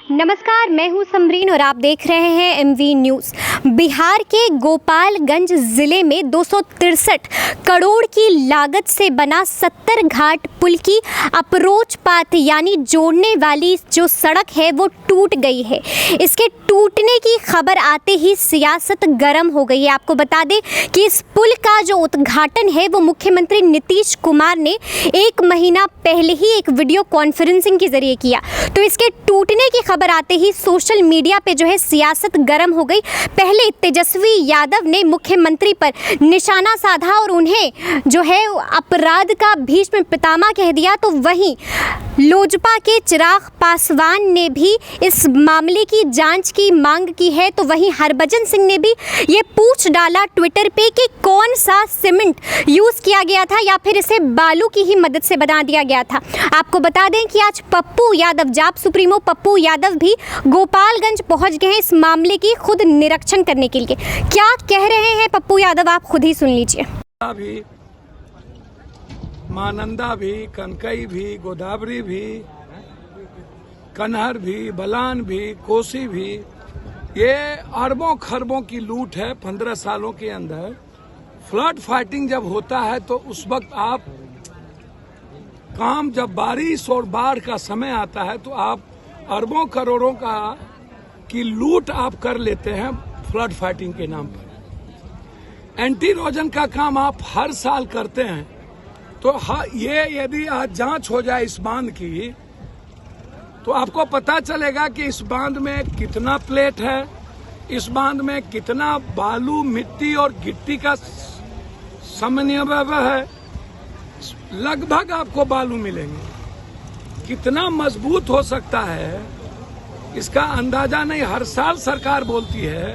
नमस्कार, मैं हूं समरीन और आप देख रहे हैं एमवी न्यूज़। बिहार के गोपालगंज ज़िले में 263 करोड़ की लागत से बना 70 घाट पुल की अप्रोच पाथ यानी जोड़ने वाली जो सड़क है वो टूट गई है। इसके टूटने की खबर आते ही सियासत गर्म हो गई है। आपको बता दें कि इस पुल का जो उद्घाटन है वो मुख्यमंत्री नीतीश कुमार ने 1 महीना पहले ही एक वीडियो कॉन्फ्रेंसिंग के जरिए किया। तो इसके टूटने की खबर आते ही सोशल मीडिया पे जो है सियासत गर्म हो गई। पहले तेजस्वी यादव ने मुख्यमंत्री पर निशाना साधा और उन्हें जो है अपराध का भीष्म पितामह कह दिया। तो वहीं लोजपा के चिराग पासवान ने भी इस मामले की जांच की मांग की है। तो वहीं हरभजन सिंह ने भी ये पूछ डाला ट्विटर पे कि कौन सा सीमेंट यूज़ किया गया था या फिर इसे बालू की ही मदद से बना दिया गया था। आपको बता दें कि आज पप्पू यादव, जाप सुप्रीमो पप्पू यादव भी गोपालगंज पहुंच गए हैं इस मामले की खुद निरीक्षण करने के लिए। क्या कह रहे हैं पप्पू यादव, आप खुद ही सुन लीजिए। महानंदा भी, कनकई भी, गोदावरी भी, कन्हर भी, बलान भी, कोसी भी, ये अरबों खरबों की लूट है 15 सालों के अंदर। फ्लड फाइटिंग जब होता है तो उस वक्त आप काम, जब बारिश और बाढ़ का समय आता है तो आप अरबों करोड़ों की लूट आप कर लेते हैं फ्लड फाइटिंग के नाम पर। एंटी इरोजन का काम आप हर साल करते हैं। तो ये यदि आज जांच हो जाए इस बांध की तो आपको पता चलेगा कि इस बांध में कितना प्लेट है, इस बांध में कितना बालू, मिट्टी और गिट्टी का समन्वय है। लगभग आपको बालू मिलेंगे। कितना मजबूत हो सकता है इसका अंदाजा नहीं। हर साल सरकार बोलती है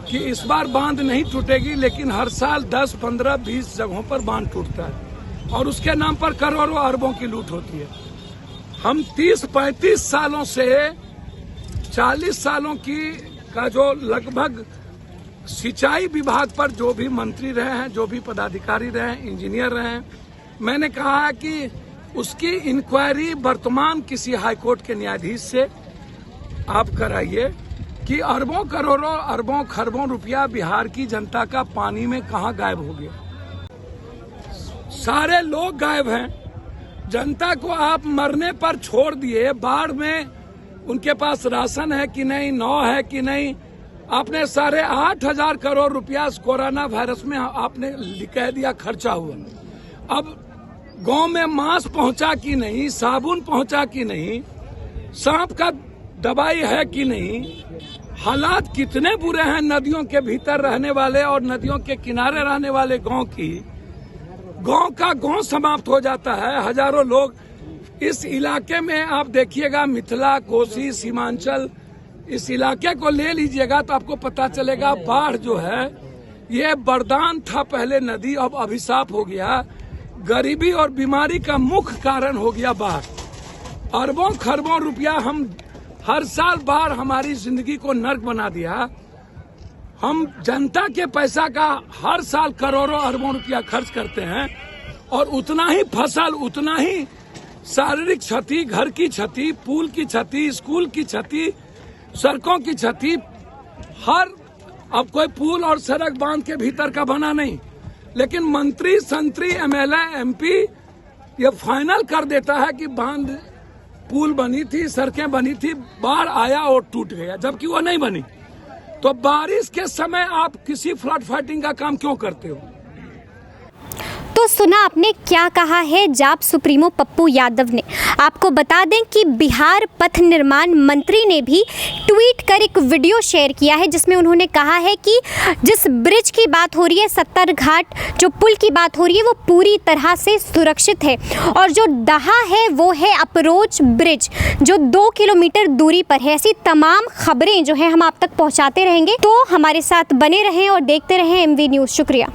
कि इस बार बांध नहीं टूटेगी, लेकिन हर साल 10, 15, 20 जगहों पर बांध टूटता है और उसके नाम पर करोड़ों अरबों की लूट होती है। हम 30-35 सालों से 40 सालों का जो लगभग सिंचाई विभाग पर जो भी मंत्री रहे हैं, जो भी पदाधिकारी रहे हैं, इंजीनियर रहे हैं, मैंने कहा है कि उसकी इंक्वायरी वर्तमान किसी हाईकोर्ट के न्यायाधीश से आप कराइए कि अरबों करोड़ों, अरबों खरबों रुपया बिहार की जनता का पानी में कहां गायब हो गया। सारे लोग गायब हैं। जनता को आप मरने पर छोड़ दिए। बाढ़ में उनके पास राशन है कि नहीं, नौ है कि नहीं। आपने 8,500 करोड़ रुपया कोरोना वायरस में आपने कह दिया खर्चा हुआ। अब गांव में मांस पहुंचा कि नहीं, साबुन पहुंचा कि नहीं, सांप का दवाई है कि नहीं। हालात कितने बुरे हैं नदियों के भीतर रहने वाले और नदियों के किनारे रहने वाले गांव की। गांव का गांव समाप्त हो जाता है। हजारों लोग इस इलाके में, आप देखिएगा मिथिला, कोसी, सीमांचल, इस इलाके को ले लीजिएगा तो आपको पता चलेगा बाढ़ जो है ये वरदान था पहले नदी, अब अभिशाप हो गया। गरीबी और बीमारी का मुख्य कारण हो गया बाढ़। अरबों खरबों रुपया हम हर साल बाढ़ हमारी जिंदगी को नर्क बना दिया। हम जनता के पैसा का हर साल करोड़ों अरबों रुपया खर्च करते हैं और उतना ही फसल, उतना ही शारीरिक क्षति, घर की क्षति, पुल की क्षति, स्कूल की क्षति, सड़कों की क्षति। अब कोई पुल और सड़क बांध के भीतर का बना नहीं, लेकिन मंत्री, संतरी, एमएलए, एमपी ये फाइनल कर देता है कि बांध, पुल बनी थी, सड़कें बनी थी, बाढ़ आया और टूट गया, जबकि वो नहीं बनी। तो बारिश के समय आप किसी फ्लड फाइटिंग का काम क्यों करते हो? तो सुना आपने क्या कहा है जाप सुप्रीमो पप्पू यादव ने। आपको बता दें कि बिहार पथ निर्माण मंत्री ने भी ट्वीट कर एक वीडियो शेयर किया है जिसमें उन्होंने कहा है कि जिस ब्रिज की बात हो रही है, 70 घाट जो पुल की बात हो रही है, वो पूरी तरह से सुरक्षित है और जो दहा है वो है अप्रोच ब्रिज जो 2 किलोमीटर दूरी पर है। ऐसी तमाम खबरें जो है हम आप तक पहुँचाते रहेंगे, तो हमारे साथ बने रहें और देखते रहें एमवी न्यूज़। शुक्रिया।